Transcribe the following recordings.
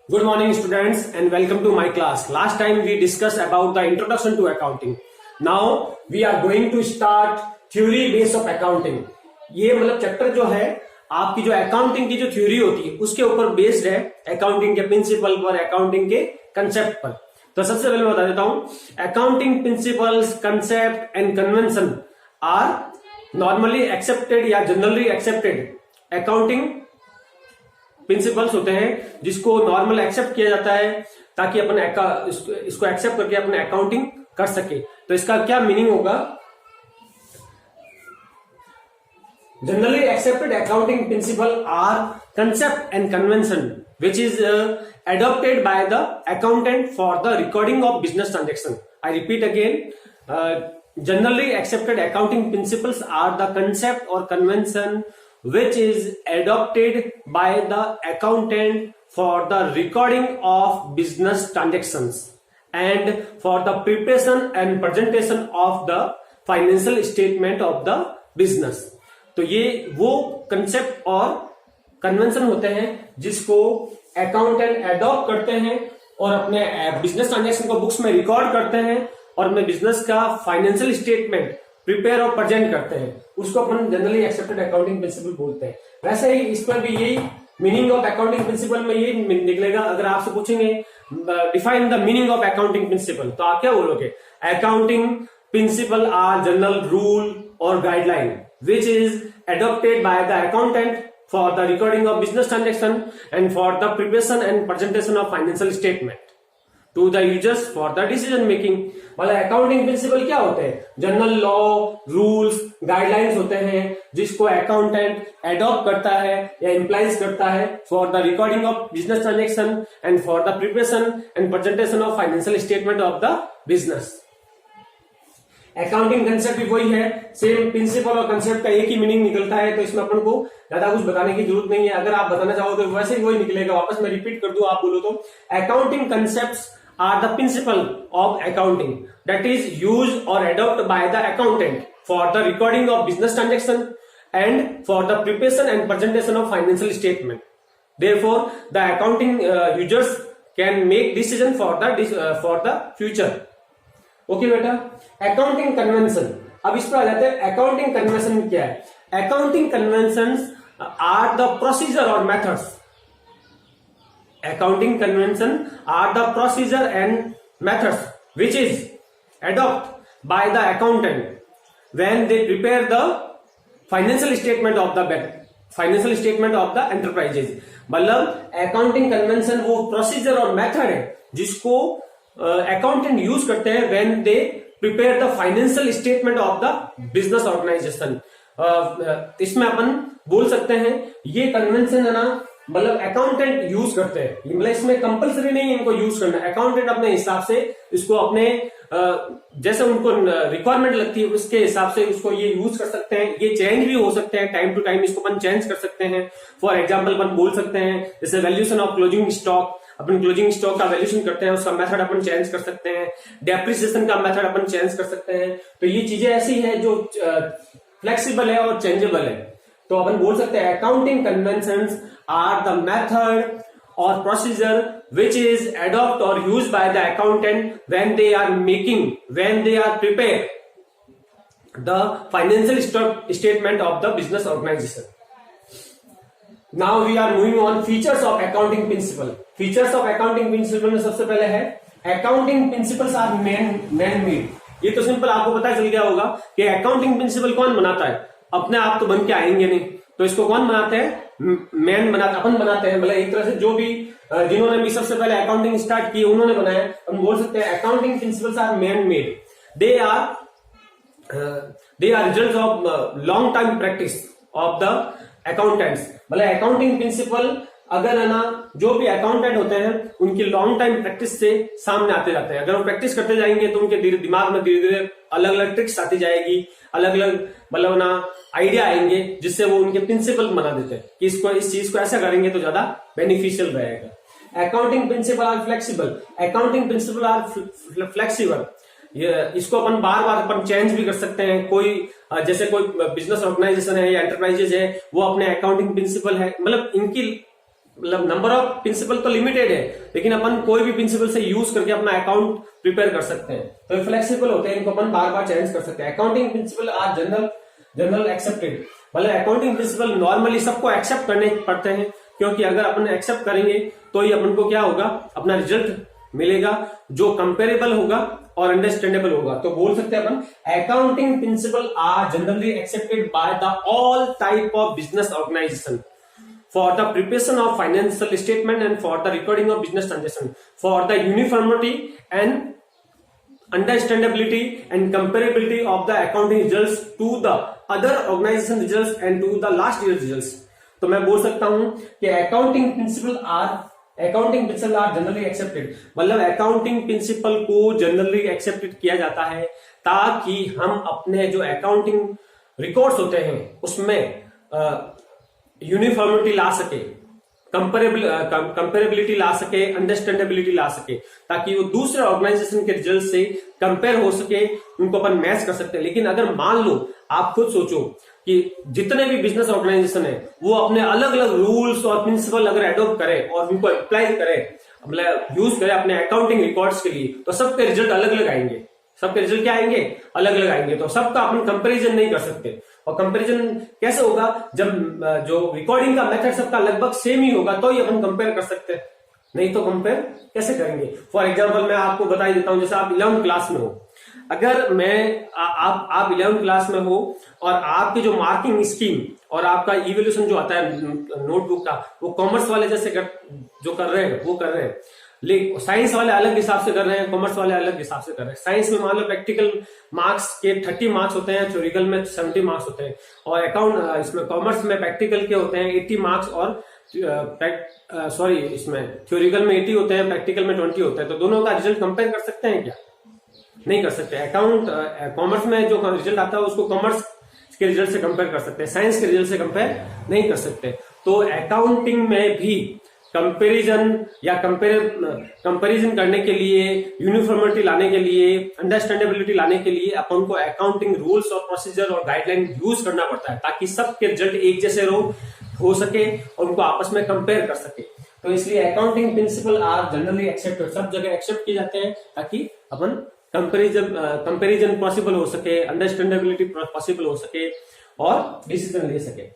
Good morning, students, and welcome to my class. Last time we discussed about the introduction to accounting. Now we are going to start theory base of accounting. ये मतलब chapter जो है आपकी जो accounting की जो theory होती है उसके ऊपर बेस्ड है, अकाउंटिंग के प्रिंसिपल पर, अकाउंटिंग के कंसेप्ट पर। तो सबसे पहले मैं बता देता हूं, accounting principles, concept and convention are normally accepted या जनरली एक्सेप्टेड अकाउंटिंग प्रिंसिपल्स होते हैं जिसको नॉर्मल एक्सेप्ट किया जाता है ताकि अपन इसको एक्सेप्ट करके अपने अकाउंटिंग कर सके। तो इसका क्या मीनिंग होगा? Generally accepted accounting principle are concept and convention which is adopted by the accountant for the recording of business transaction. I repeat again, generally accepted accounting principles are the concept or convention which is adopted by the accountant for the recording of business transactions and for the preparation and presentation of the financial statement of the business. तो ये वो concept और convention होते हैं जिसको accountant adopt करते हैं और अपने बिजनेस ट्रांजैक्शन को बुक्स में रिकॉर्ड करते हैं और अपने बिजनेस का फाइनेंशियल स्टेटमेंट प्रिपेयर और प्रेजेंट करते हैं। उसको अपन जनरली एक्सेप्टेड अकाउंटिंग प्रिंसिपल बोलते हैं। वैसे ही इस पर भी यही मीनिंग ऑफ अकाउंटिंग प्रिंसिपल में यही निकलेगा। अगर आपसे पूछेंगे define the meaning of accounting principle, तो आप क्या बोलोगे? Accounting principle are general rule और guideline which is adopted by the accountant for the recording of business transaction and for the preparation and presentation of financial statement to the users for the decision making. मतलब accounting principal क्या होते हैं? General law, rules, guidelines होते हैं जिसको accountant adopt करता है या इम्प्लाइज करता है for the recording of business transaction and for the preparation and presentation of financial statement of the business. Accounting concept भी वही है, सेम प्रिंसिपल और कंसेप्ट का एक ही मीनिंग निकलता है, तो इसमें अपन को ज्यादा कुछ बताने की जरूरत नहीं है। अगर आप बताना चाहो तो वैसे ही वही निकलेगा। वापस मैं रिपीट कर दूं, आप बोलो तो accounting concepts are the principle of accounting that is use और adopt by the accountant for the recording of business transaction and for the preparation and presentation of financial statement. Therefore the accounting users can make decision for the future. Okay बेटा, accounting convention. अब इस पर आ जाते हैं accounting convention क्या है। Accounting conventions are the procedure और methods. Accounting convention are the procedure and methods which is adopt by the accountant when they prepare the financial statement of the enterprises. मतलब accounting convention वो procedure और method है जिसको accountant use करते हैं when they prepare the financial statement of the business organisation. इसमें अपन बोल सकते हैं ये कन्वेंशन है ना, मतलब अकाउंटेंट यूज करते हैं, मतलब इसमें कंपलसरी नहीं है इनको यूज करना। अकाउंटेंट अपने हिसाब से इसको अपने जैसे उनको रिक्वायरमेंट लगती है उसके हिसाब से इसको ये यूज कर सकते हैं। ये चेंज भी हो सकते हैं, टाइम टू टाइम इसको अपन चेंज कर सकते हैं। फॉर एग्जाम्पल अपन बोल सकते हैं जैसे valuation of closing stock, upon closing stock का वैल्यूएशन करते हैं, उसका मेथड अपन चेंज कर सकते हैं। डेप्रिसिएशन का मेथड अपन चेंज कर सकते हैं। तो ये चीजें ऐसी हैं जो फ्लेक्सिबल है और चेंजेबल है। तो अपन बोल सकते हैं accounting conventions are the method और procedure which is adopt or used by the accountant when they are prepare the financial statement of the business organization. Now we are moving on features of accounting principle. Features of accounting principle में सबसे पहले है accounting principles are man-made. ये तो simple आपको पता चल गया होगा कि अकाउंटिंग प्रिंसिपल कौन बनाता है। अपने आप तो बन के आएंगे नहीं, तो इसको कौन बनाते हैं? मैन बनाते, अपन बनाते हैं। मतलब एक तरह से जो भी जिन्होंने भी सबसे पहले अकाउंटिंग स्टार्ट की उन्होंने बनाया। हम बोल सकते हैं accounting principles are man made. They are result of long time practice of the accountants. मतलब अकाउंटिंग प्रिंसिपल अगर है ना, जो भी अकाउंटेंट होते हैं उनकी लॉन्ग टाइम प्रैक्टिस से सामने आते जाते हैं। अगर वो प्रैक्टिस करते जाएंगे तो उनके दिमाग में धीरे धीरे अलग अलग ट्रिक्स आती जाएगी, अलग अलग मतलब ना आइडिया आएंगे जिससे वो उनके प्रिंसिपल बना देते हैं कि इस चीज को ऐसा करेंगे तो ज्यादा बेनिफिशियल रहेगा। Accounting principle are flexible. Accounting principle are flexible. इसको अपन बार बार अपन चेंज भी कर सकते हैं। कोई जैसे कोई बिजनेस ऑर्गेनाइजेशन है या एंटरप्राइजेज है, वो अपने अकाउंटिंग प्रिंसिपल है, मतलब इनकी मतलब नंबर ऑफ प्रिंसिपल तो लिमिटेड है, लेकिन अपन कोई भी प्रिंसिपल से यूज करके अपना अकाउंट प्रिपेयर कर सकते हैं। तो फ्लेक्सिबल होते हैं, इनको अपन बार बार चेंज कर सकते हैं। Accounting principle are general accepted, मतलब अकाउंटिंग प्रिंसिपल नॉर्मली सबको एक्सेप्ट करने पड़ते हैं, क्योंकि अगर अपन एक्सेप्ट करेंगे तो ही अपन को क्या होगा, अपना रिजल्ट मिलेगा जो कंपेरेबल होगा और अंडरस्टैंडेबल होगा। तो बोल सकते हैं अपन accounting principle are generally accepted by the all type of business organisation for the preparation of financial statement and for the recording of business transaction, for the uniformity and understandability and comparability of the accounting results to the other organization results and to the last year results। तो मैं बोल सकता हूं कि accounting principle are generally accepted, मतलब accounting principle को generally accepted किया जाता है ताकि हम अपने जो अकाउंटिंग रिकॉर्ड्स होते हैं उसमें यूनिफॉर्मिटी ला सके, कंपेरेबिलिटी ला सके, अंडरस्टैंडेबिलिटी ला सके, ताकि वो दूसरे ऑर्गेनाइजेशन के रिजल्ट से कंपेयर हो सके, उनको अपन मैच कर सकते हैं। लेकिन अगर मान लो, आप खुद सोचो कि जितने भी बिजनेस ऑर्गेनाइजेशन है वो अपने अलग अलग रूल्स और प्रिंसिपल अगर एडॉप्ट करे और उनको अप्लाई करे, मतलब यूज करे अपने अकाउंटिंग रिकॉर्ड्स के लिए, तो सबके रिजल्ट अलग अलग आएंगे। सबके रिजल्ट क्या आएंगे, अलग अलग आएंगे। तो सबका अपन कंपैरिजन नहीं कर सकते। और कंपैरिजन कैसे होगा, जब जो रिकॉर्डिंग का मेथड सबका लगभग सेम ही होगा तो ही अपन कंपेयर कर सकते हैं, नहीं तो कंपेयर कैसे करेंगे। फॉर एग्जांपल मैं आपको बता ही देता हूं, जैसे आप 11th क्लास में हो, अगर मैं आप 11th क्लास में हो और आपकी जो मार्किंग स्कीम और आपका इवैल्यूएशन जो आता है नोटबुक का, वो कॉमर्स वाले जैसे जो कर रहे हैं वो कर रहे हैं, लेकिन साइंस वाले अलग हिसाब से कर रहे हैं, कॉमर्स वाले अलग हिसाब से कर रहे हैं। साइंस में मान लो प्रैक्टिकल मार्क्स के 30 मार्क्स होते हैं, थ्योरिकल में 70 मार्क्स होते हैं, और अकाउंट इसमें कॉमर्स में प्रैक्टिकल के होते हैं 80 मार्क्स, और इसमें थ्योरिकल में 80 होते हैं, प्रैक्टिकल में 20 होते हैं। तो दोनों का रिजल्ट कंपेयर कर सकते हैं क्या, नहीं कर सकते। अकाउंट कॉमर्स में जो रिजल्ट आता है उसको कॉमर्स के रिजल्ट से कंपेयर कर सकते हैं, साइंस के रिजल्ट से कंपेयर नहीं कर सकते। तो अकाउंटिंग में भी कंपैरिजन या कंपैरिजन करने के लिए, यूनिफॉर्मिटी लाने के लिए, अंडरस्टैंडेबिलिटी लाने के लिए अपन को अकाउंटिंग रूल्स और प्रोसीजर और गाइडलाइन यूज करना पड़ता है, ताकि सबके रिजल्ट एक जैसे हो सके और उनको आपस में कंपेयर कर सके। तो इसलिए accounting principle are generally accepted, सब जगह एक्सेप्ट किए जाते हैं ताकि अपन कंपैरिजन पॉसिबल हो सके, अंडरस्टैंडेबिलिटी पॉसिबल हो सके और डिसीजन ले सके।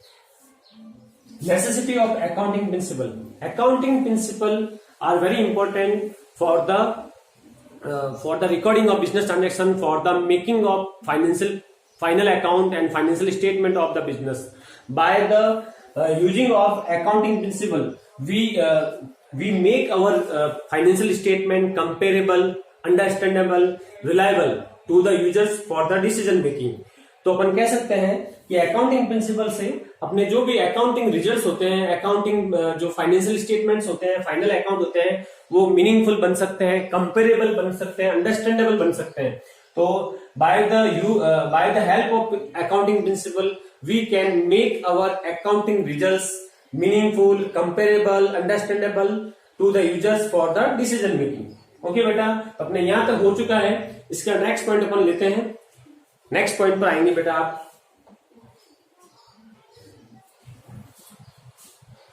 Necessity of accounting principle. Accounting principle are very important for the recording of business transaction, for the making of final account and financial statement of the business. By the using of accounting principle, we make our financial statement comparable, understandable, reliable to the users for the decision making. तो अपन कह सकते हैं कि accounting principal से अपने जो भी accounting results होते हैं, अकाउंटिंग जो फाइनेंशियल स्टेटमेंट्स होते हैं, फाइनल अकाउंट होते हैं, वो मीनिंगफुल बन सकते हैं, कंपेरेबल बन सकते हैं, अंडरस्टैंडेबल बन सकते हैं। तो by the help of accounting principle we can make our accounting results meaningful, comparable, understandable to the users for the decision making. Okay बेटा, अपने यहां तक हो चुका है। इसका नेक्स्ट पॉइंट अपन लेते हैं, नेक्स्ट पॉइंट पर आएंगे बेटा आप।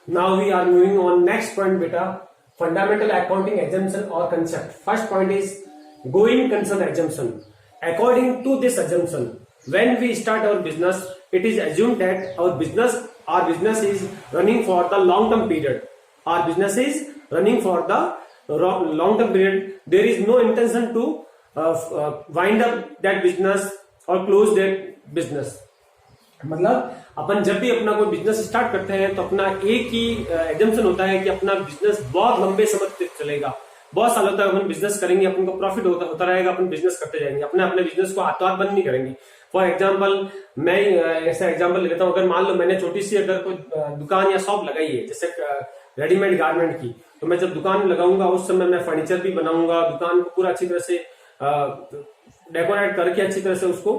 Now we are moving on next point बेटा, फंडामेंटल अकाउंटिंग एजम्पशन और concept. First point is going concern assumption. According to this assumption, when we start our business, it is assumed that our business is running for the long term period. Our business is running for the long term period. There is no intention to wind up that business और close that business. मतलब अपन जब भी अपना कोई business start करते हैं तो अपना एक ही एजम्पशन होता है कि अपना बिजनेस बहुत लंबे समय तक चलेगा, बहुत सालों तक अपन बिजनेस करेंगे, अपन को प्रॉफिट होता रहेगा, अपन बिजनेस करते जाएंगे, अपने बिजनेस को हाथों हाथ बंद नहीं करेंगे। फॉर एग्जाम्पल मैं ऐसा एग्जाम्पल ले लेता हूँ, अगर मान लो मैंने छोटी सी अगर कोई दुकान या शॉप लगाई है, जैसे रेडीमेड गारमेंट की, तो मैं जब दुकान लगाऊंगा उस समय मैं फर्नीचर भी बनाऊंगा, दुकान को पूरा अच्छी तरह से डेकोरेट करके अच्छी तरह से उसको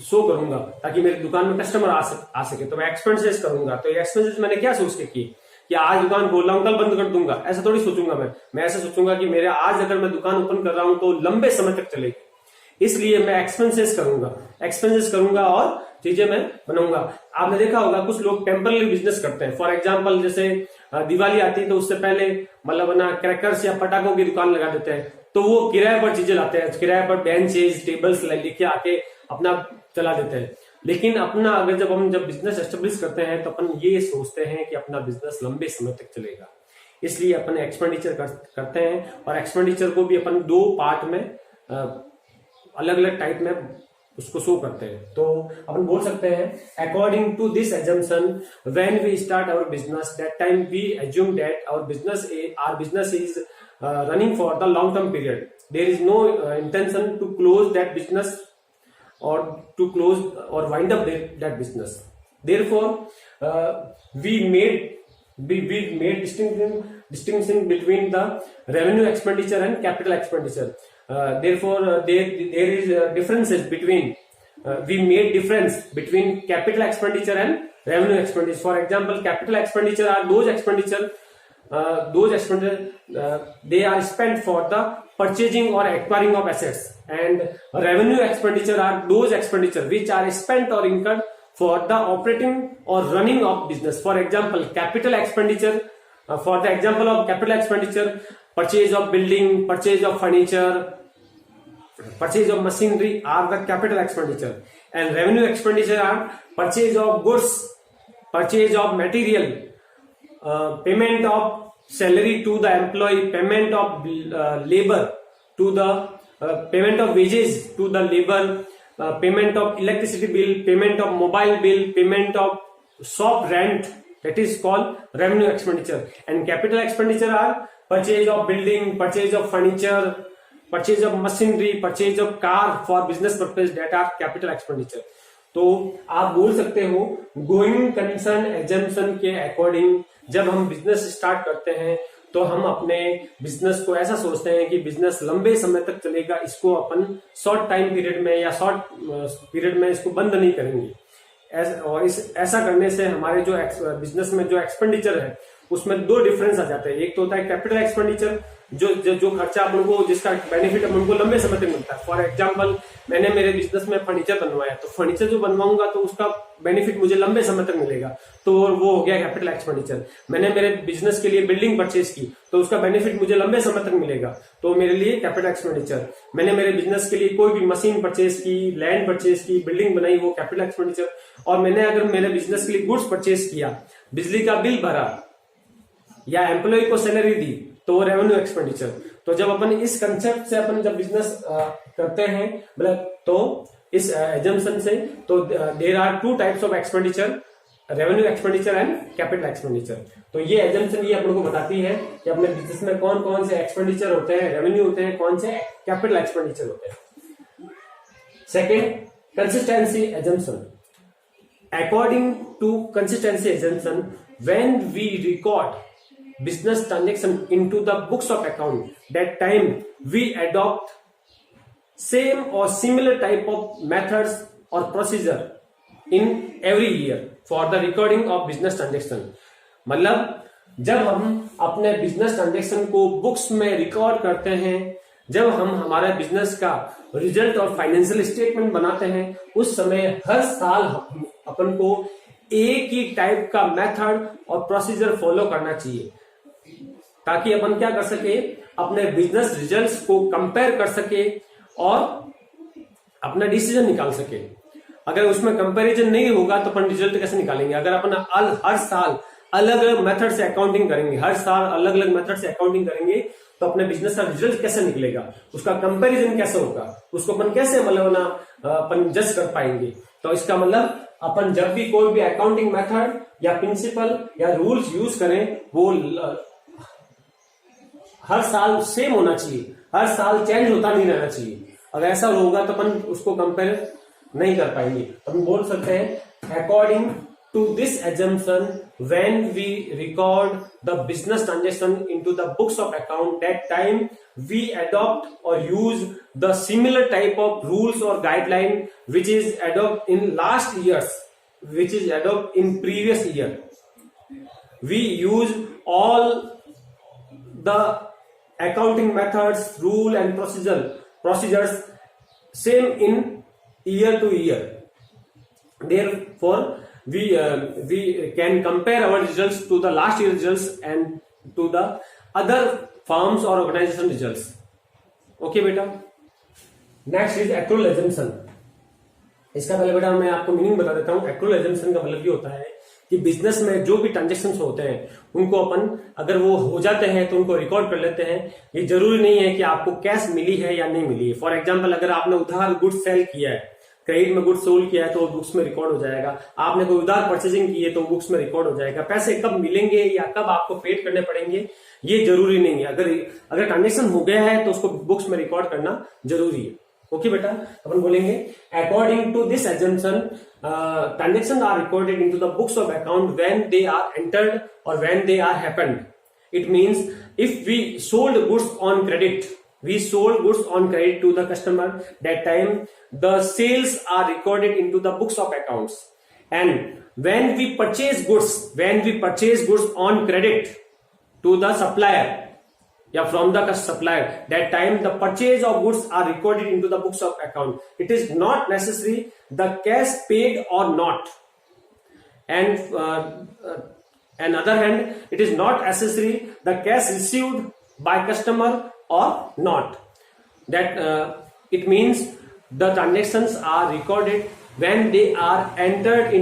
शो करूंगा ताकि मेरी दुकान में कस्टमर आ सके। तो मैं एक्सपेंसेस करूंगा। तो ये एक्सपेंसेस मैंने क्या सोच के की कि आज दुकान खोल रहा हूं कल बंद कर दूंगा, ऐसा थोड़ी सोचूंगा मैं ऐसा सोचूंगा कि मेरे आज अगर मैं दुकान ओपन कर रहा हूं तो लंबे समय तक चलेगी। इसलिए मैं एक्सपेंसेस करूंगा और चीजें मैं बनाऊंगा। आपने देखा होगा कुछ लोग टेम्पररी बिजनेस करते हैं। फॉर एग्जाम्पल जैसे दिवाली आती है तो उससे पहले मतलब ना क्रैकर्स या पटाखों की दुकान लगा देते हैं, तो वो किराए पर चीजें लाते हैं, किराए पर बेंचेज टेबल्स लेके आके अपना चला देते हैं। लेकिन अपना अगर जब बिजनेस एस्टेब्लिश करते हैं तो अपन ये सोचते हैं कि अपना बिजनेस लंबे समय तक चलेगा, इसलिए अपन एक्सपेंडिचर करते हैं। और एक्सपेंडिचर को भी अपन 2 पार्ट में अलग अलग टाइप में उसको शो करते हैं। तो अपन बोल सकते हैं according to this assumption when we start our business that time we assume that our business is running for the long term period. There is no intention to close that business or to close or wind up that business. Therefore, we made distinction between the revenue expenditure and capital expenditure. Therefore, there is differences between we made difference between capital expenditure and revenue expenditure. For example, capital expenditure are those expenditure they are spent for the purchasing or acquiring of assets, and revenue expenditure are those expenditure which are spent or incurred for the operating or running of business. For example, capital expenditure, for the example of capital expenditure, purchase of building, purchase of furniture, purchase of machinery are the capital expenditure, and revenue expenditure are purchase of goods, purchase of material, payment of salary to the employee, payment of labor to the payment of wages to the labor, payment of electricity bill, payment of mobile bill, payment of shop rent, that is called revenue expenditure. And capital expenditure are purchase of building, purchase of furniture, purchase of machinery, purchase of car for business purpose, that are capital expenditure. तो आप बोल सकते हो going concern assumption के according जब हम business start करते हैं तो हम अपने बिजनेस को ऐसा सोचते हैं कि बिजनेस लंबे समय तक चलेगा, इसको अपन शॉर्ट टाइम पीरियड में या शॉर्ट पीरियड में इसको बंद नहीं करेंगे। और ऐसा करने से हमारे जो बिजनेस में जो एक्सपेंडिचर है उसमें 2 डिफरेंस आ जाते हैं। एक तो होता है कैपिटल एक्सपेंडिचर, जो खर्चा अपन को, जिसका बेनिफिट अपन को लंबे समय तक मिलता है। फॉर एग्जांपल मैंने मेरे बिजनेस में फर्नीचर बनवाया, तो फर्नीचर जो बनवाऊंगा तो उसका बेनिफिट मुझे लंबे समय तक मिलेगा, तो वो हो गया कैपिटल एक्सपेंडिचर। मैंने मेरे बिजनेस के लिए बिल्डिंग परचेज की तो उसका बेनिफिट मुझे लंबे समय तक मिलेगा, तो मेरे लिए कैपिटल एक्सपेंडिचर। मैंने मेरे बिजनेस के लिए कोई भी मशीन परचेज की, लैंड परचेज की, बिल्डिंग बनाई, वो कैपिटल एक्सपेंडिचर। और मैंने अगर मेरे बिजनेस के लिए गुड्स परचेज किया, बिजली का बिल भरा या एम्प्लॉय को सैलरी दी, तो वो रेवेन्यू एक्सपेंडिचर। तो जब अपन इस कंसेप्ट से अपन जब बिजनेस करते हैं मतलब तो इस एजम्पशन से, तो there are 2 types of expenditure, revenue expenditure and capital expenditure. तो ये एजम्पशन ये अपन को बताती है कि अपने बिजनेस में कौन कौन से एक्सपेंडिचर होते हैं, रेवेन्यू होते हैं, कौन से कैपिटल एक्सपेंडिचर होते हैं। Second, consistency assumption. According to consistency assumption, when we record business transaction into the books of account, that time we adopt same or similar type of methods or procedure in every year for the recording of business transaction. मतलब जब हम अपने business transaction को books में record करते हैं, जब हम हमारे बिजनेस का रिजल्ट और फाइनेंशियल स्टेटमेंट बनाते हैं, उस समय हर साल अपन को एक ही टाइप का मेथड और प्रोसीजर फॉलो करना चाहिए, ताकि अपन क्या कर सके, अपने बिजनेस रिजल्ट्स को कंपेयर कर सके और अपना डिसीजन निकाल सके। अगर उसमें कंपैरिजन नहीं होगा तो अपन रिजल्ट कैसे निकालेंगे? अगर अपन हर साल अलग अलग मेथड से अकाउंटिंग करेंगे, हर साल अलग अलग मेथड से अकाउंटिंग करेंगे, तो अपने बिजनेस का रिजल्ट कैसे निकलेगा, उसका कंपैरिजन कैसे होगा, उसको अपन कैसे मतलब ना अपन जज कर पाएंगे। तो इसका मतलब अपन जब भी कोई भी अकाउंटिंग मेथड या प्रिंसिपल या रूल्स यूज करें, वो हर साल सेम होना चाहिए, हर साल चेंज होता नहीं रहना चाहिए। अगर ऐसा होगा तो अपन उसको कंपेयर नहीं कर पाएंगे। अपन बोल सकते हैं according to this assumption, when we record the business transaction into the books of account, that time we adopt or use the similar type of rules or guideline which is adopted in last years, which is adopted in previous year. We use all the accounting methods, rule and procedures same in year to year. Therefore, we can compare our results to the last year results and to the other firms or organization results. Okay बेटा. Next is accrual assumption. इसका पहले बेटा मैं आपको meaning बता देता हूं. Accrual assumption का मतलब ये होता है कि बिजनेस में जो भी ट्रांजेक्शन होते हैं उनको अपन अगर वो हो जाते हैं तो उनको रिकॉर्ड कर लेते हैं. ये जरूरी नहीं है कि आपको कैश मिली है या नहीं मिली है. फॉर एग्जाम्पल, अगर आपने उधार गुड्स सेल किया है, क्रेडिट में गुड्स सोल्ड किया है तो बुक्स में रिकॉर्ड हो जाएगा. आपने कोई उधार परचेजिंग की है तो बुक्स में रिकॉर्ड हो जाएगा. पैसे कब मिलेंगे या कब आपको पेड करने पड़ेंगे ये जरूरी नहीं है. अगर ट्रांजेक्शन हो गया है तो उसको बुक्स में रिकॉर्ड करना जरूरी है. ओके बेटा, अपन बोलेंगे according to this assumption transaction are recorded into the books of account when they are entered और when they are happened. It means if we sold goods on credit, we sold goods on credit to the customer, that time the sales are recorded into the books of accounts. And when we purchase goods on credit to the supplier, from the supplier, that time the purchase of goods are recorded into the books of account. It is not necessary the cash paid or not. And on other hand, it is not necessary the cash received by customer or not. That it means the transactions are recorded when they are entered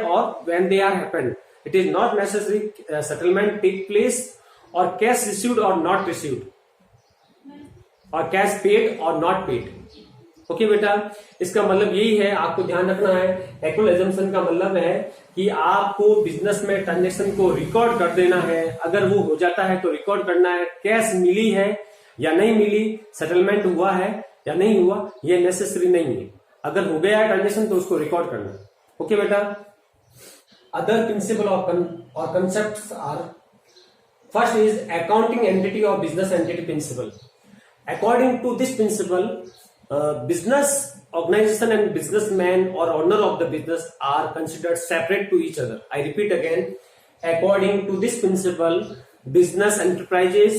or when they are happened. It is not necessary settlement take place or cash received or not received, or cash paid or not paid. Okay बेटा, इसका मतलब यही है, आपको ध्यान रखना है. Accrual assumption का मतलब है कि आपको बिजनेस में ट्रांजेक्शन को रिकॉर्ड कर देना है. अगर वो हो जाता है तो रिकॉर्ड करना है. कैश मिली है या नहीं मिली, सेटलमेंट हुआ है या नहीं हुआ, ये नेसेसरी नहीं है. अगर हो गया है ट्रांजेक्शन तो उसको रिकॉर्ड करना है. ओके बेटा. अदर प्रिंसिपल और concept are, first is accounting entity और business entity principle. According to this principle, business organization and businessman or owner of the business are considered separate to each other. I repeat again, according to this principle, business enterprises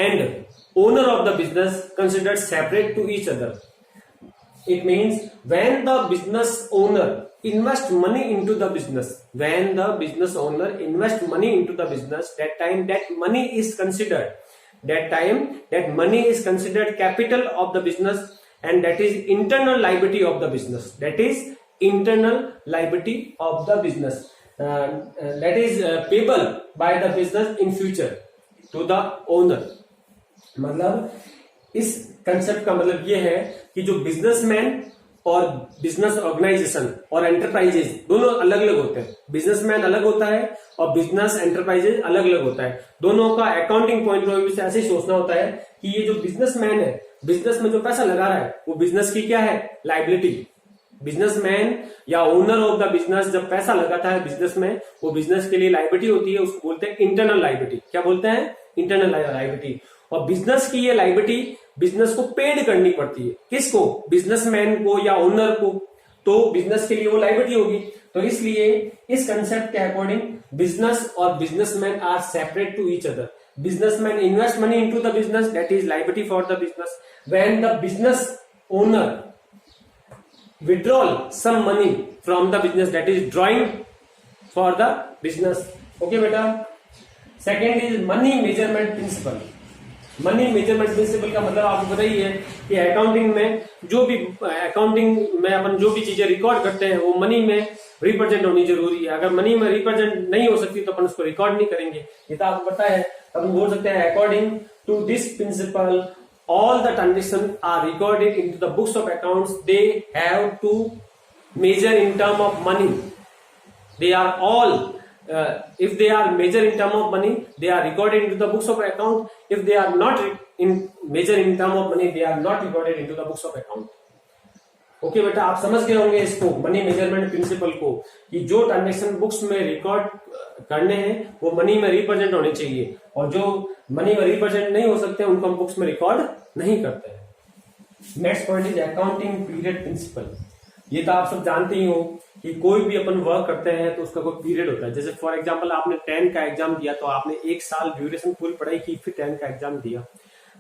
and owner of the business considered separate to each other. It means when the business owner invest money into the business, that time that money is considered capital of the business, and that is internal liability of the business. That is payable by the business in future to the owner. मतलब इस concept का मतलब ये है कि जो businessman और business organisation और एंटरप्राइजेज दोनों अलग अलग होते हैं. बिजनेसमैन अलग होता है और बिजनेस एंटरप्राइजेज अलग अलग होता है. दोनों का अकाउंटिंग पॉइंट ऑफ व्यू से ऐसे ही सोचना होता है कि ये जो बिजनेसमैन है, बिजनेस में जो पैसा लगा रहा है वो बिजनेस की क्या है, लाइबिलिटी. बिजनेसमैन या ओनर ऑफ द बिजनेस जब पैसा लगाता है बिजनेस में, वो बिजनेस के लिए लाइबिलिटी होती है. उसको बोलते हैं इंटरनल लाइबिलिटी. क्या बोलते हैं? Internal liability. और बिजनेस की ये लाइबिलिटी बिजनेस को पेड करनी पड़ती है. किसको? बिजनेसमैन को या ओनर को. तो बिजनेस के लिए वो लाइबिलिटी होगी. तो इसलिए इस कंसेप्ट के अकॉर्डिंग बिजनेस और businessman are separate to each other. Businessman invest money into the business, that is liability for the business. When the business owner withdraw some money from the business, that is drawing for the business. Okay beta. Second is money measurement principle. Money measurement principle का मतलब आपको पता ही है कि accounting में अपन जो भी चीजें रिकॉर्ड करते हैं वो मनी में रिप्रेजेंट होनी जरूरी है. अगर मनी में रिप्रेजेंट नहीं हो सकती तो अपन उसको रिकॉर्ड नहीं करेंगे. ये तो आपको पता है. अपन बोल सकते हैं according to this principle all the transactions are recorded into the books of accounts. They have to measure in term of money. They are all if they are measured in term of money, they are recorded into the books of account. If they are not measured in term of money, they are not recorded into the books of account. Okay बेटा, आप समझ गए होंगे इसको, money measurement principal को, कि जो transaction books में रिकॉर्ड करने हैं वो मनी में रिप्रेजेंट होने चाहिए, और जो मनी में रिप्रेजेंट नहीं हो सकते उनको हम बुक्स में रिकॉर्ड नहीं करते हैं. Next point is accounting period principle. ये तो आप सब जानते ही हो कि कोई भी अपन वर्क करते हैं तो उसका कोई पीरियड होता है. जैसे फॉर एग्जांपल आपने 10 का एग्जाम दिया तो आपने एक साल ड्यूरेशन पूरी पढ़ाई की, फिर 10 का एग्जाम दिया.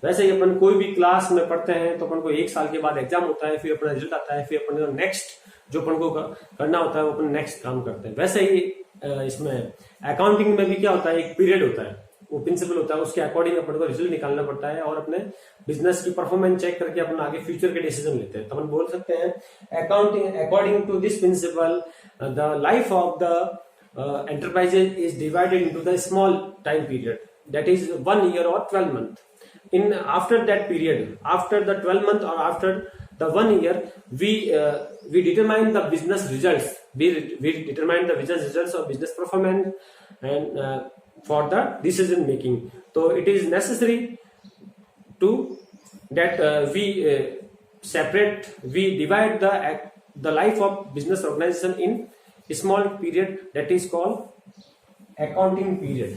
वैसे ही अपन कोई भी क्लास में पढ़ते हैं तो अपन को 1 साल के बाद एग्जाम होता है, फिर अपना रिजल्ट आता है, फिर अपन को नेक्स्ट जो अपन को करना होता है वो अपन नेक्स्ट काम करते हैं। वैसे ही इसमें अकाउंटिंग में भी क्या होता है, एक पीरियड होता है, वो प्रिंसिपल होता है, उसके अकॉर्डिंग अपन को रिजल्ट निकालना पड़ता है और अपने बिजनेस की परफॉर्मेंस चेक करके अपन आगे फ्यूचर के डिसीजन लेते हैं। तो अपन बोल सकते हैं accounting according to this principle the life of the enterprises is divided into the small time period, that is 1 year or 12 month. In after that period, after the 12 month or after the 1 year, we determine the business results. We determine the business results of business performance and for the decision making. So it is necessary to that we divide the life of business organization in small period, that is called accounting period.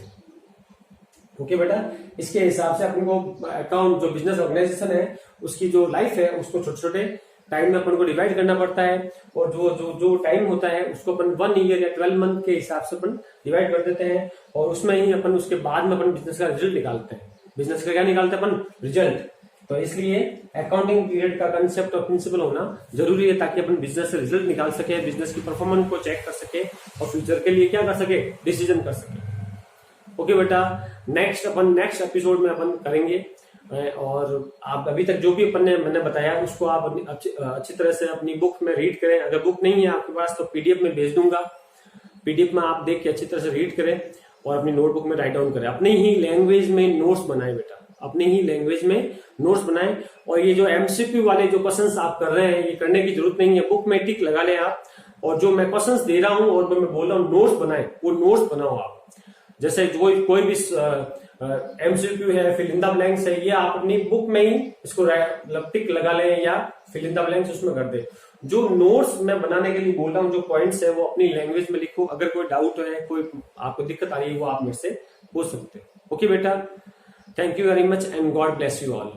Okay बेटा, इसके हिसाब से अपन को account जो business organisation है उसकी जो life है उसको छोटे छोटे टाइम में अपन को डिवाइड करना पड़ता है और जो जो जो टाइम होता है उसको अपन 1 ईयर या 12 मंथ के हिसाब से अपन डिवाइड कर देते हैं और उसमें ही अपन उसके बाद में अपन बिजनेस का रिजल्ट निकालते हैं। बिजनेस का क्या निकालते हैं अपन, रिजल्ट। तो इसलिए अकाउंटिंग पीरियड का कंसेप्ट और प्रिंसिपल होना जरूरी है ताकि अपन बिजनेस से रिजल्ट निकाल सके, बिजनेस की परफॉर्मेंस को चेक कर सके और फ्यूचर के लिए क्या कर सके, डिसीजन कर सके। ओके बेटा, नेक्स्ट एपिसोड में अपन करेंगे और आप अभी तक जो भी अपन ने मैंने बताया उसको आप अच्छी तरह से अपनी बुक में रीड करें। अगर बुक नहीं है आपके पास तो पीडीएफ में भेज दूंगा, पीडीएफ में आप देख के अच्छी तरह से रीड करें और अपनी नोटबुक में राइट डाउन करें। अपने ही लैंग्वेज में नोट्स बनाए बेटा, अपने ही लैंग्वेज में नोट्स बनाएं। और ये जो एमसीक्यू वाले जो क्वेश्चंस आप कर रहे हैं ये करने की जरूरत नहीं है, बुक में टिक लगा लें आप और जो मैं क्वेश्चंस दे रहा हूं और जो मैं बोल रहा हूं नोट्स बनाएं, वो नोट्स बनाओ आप। जैसे कोई भी एमसीक्यू है, फिल इन द ब्लैंक्स है, ये आप अपनी बुक में ही इसको टिक लगा लें या फिल इन द ब्लैंक्स उसमें कर दे। जो नोट्स मैं बनाने के लिए बोल रहा हूँ, जो पॉइंट्स है वो अपनी लैंग्वेज में लिखो। अगर कोई डाउट है, कोई आपको दिक्कत आ रही है वो आप मेरे से पूछ सकते हैं। ओके बेटा, thank you very much and God bless you all.